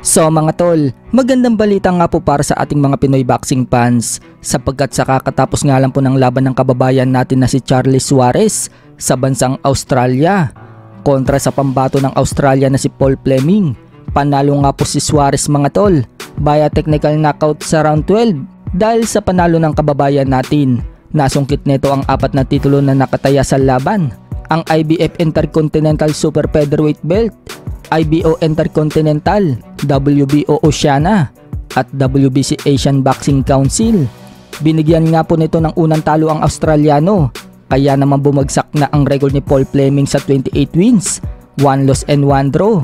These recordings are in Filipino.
So mga tol, magandang balita nga po para sa ating mga Pinoy boxing fans sapagkat sa kakatapos nga lang po ng laban ng kababayan natin na si Charlie Suarez sa bansang Australia kontra sa pambato ng Australia na si Paul Fleming. Panalo nga po si Suarez mga tol via technical knockout sa round 12 dahil sa panalo ng kababayan natin. Nasungkit nito ang 4 na titulo na nakataya sa laban, ang IBF Intercontinental Super Featherweight Belt, IBO Intercontinental, WBO Oceania at WBC Asian Boxing Council. Binigyan nga po nito ng unang talo ang Australiano, kaya naman bumagsak na ang record ni Paul Fleming sa 28 wins, 1 loss and 1 draw.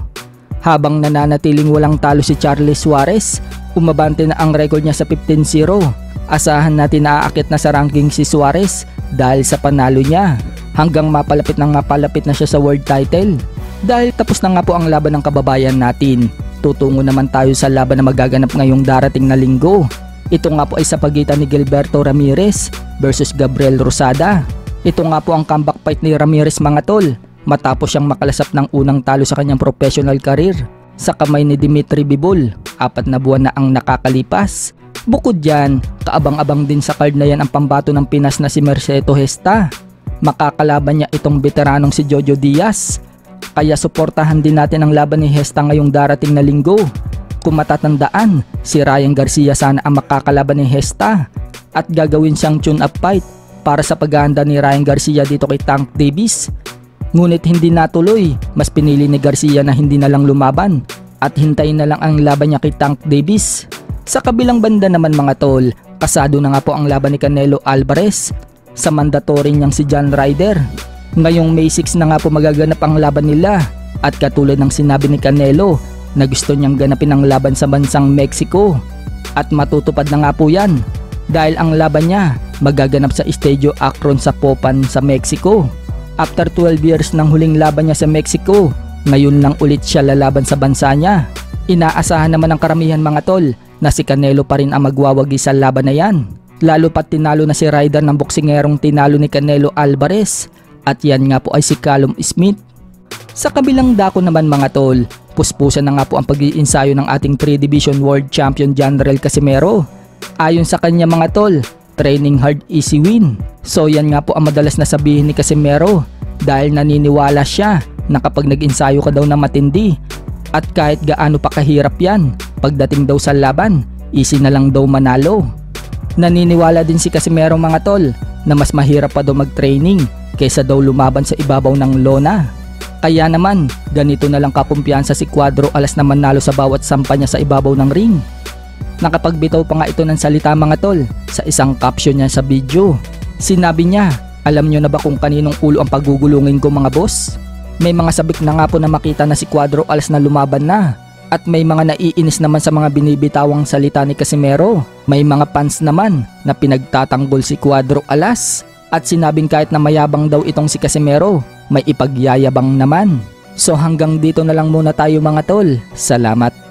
Habang nananatiling walang talo si Charlie Suarez, umabante na ang record niya sa 15-0. Asahan natin na aakit na sa ranking si Suarez dahil sa panalo niya hanggang mapalapit na siya sa world title. Dahil tapos na nga po ang laban ng kababayan natin, tutungo naman tayo sa laban na magaganap ngayong darating na linggo. Ito nga po ay sa pagitan ni Gilberto Ramirez versus Gabriel Rosada. Ito nga po ang comeback fight ni Ramirez mga tol, matapos siyang makalasap ng unang talo sa kanyang professional career sa kamay ni Dimitri Bivol. 4 na buwan na ang nakakalipas. Bukod dyan, kaabang-abang din sa card na yan ang pambato ng Pinas na si Merceto Gesta. Makakalaban niya itong veteranong si Jojo Diaz. Kaya suportahan din natin ang laban ni Gesta ngayong darating na linggo. Kung matatandaan, si Ryan Garcia sana ang makakalaban ni Gesta at gagawin siyang tune-up fight para sa paghahanda ni Ryan Garcia dito kay Tank Davis. Ngunit hindi natuloy, mas pinili ni Garcia na hindi na lang lumaban at hintayin na lang ang laban niya kay Tank Davis. Sa kabilang banda naman mga tol, kasado na nga po ang laban ni Canelo Alvarez sa mandatory niyang si John Ryder. Ngayong May 6 na nga po magaganap ang laban nila at katulad ng sinabi ni Canelo na gusto niyang ganapin ang laban sa bansang Mexico at matutupad na nga po yan dahil ang laban niya magaganap sa Estadio Akron sa Popan sa Mexico. After 12 years ng huling laban niya sa Mexico, ngayon lang ulit siya lalaban sa bansa niya. Inaasahan naman ng karamihan mga tol na si Canelo pa rin ang magwawagi sa laban na yan. Lalo pat tinalo na si Ryder ng boksingerong tinalo ni Canelo Alvarez at yan nga po ay si Callum Smith. Sa kabilang dako naman mga tol, puspusan na nga po ang pag-iinsayo ng ating 3 Division World Champion Janrel Casimero. Ayon sa kanya mga tol, training hard easy win. So yan nga po ang madalas na sabihin ni Casimero dahil naniniwala siya na kapag nag-insayo ka daw na matindi at kahit gaano pa kahirap yan, pagdating daw sa laban, easy na lang daw manalo. Naniniwala din si Casimero mga tol na mas mahirap pa daw mag-training kaysa daw lumaban sa ibabaw ng lona. Kaya naman, ganito na lang kakumpiyansa si Cuadro Alas na manalo sa bawat sampa niya sa ibabaw ng ring. Nakapagbitaw pa nga ito ng salita mga tol sa isang caption niya sa video. Sinabi niya, alam nyo na ba kung kaninong ulo ang pagugulungin ko mga boss? May mga sabik na nga po na makita na si Cuadro Alas na lumaban na. At may mga naiinis naman sa mga binibitawang salita ni Casimero. May mga fans naman na pinagtatanggol si Cuadro Alas. At sinabing kahit na mayabang daw itong si Casimero, may ipagyayabang naman. So hanggang dito na lang muna tayo mga tol. Salamat.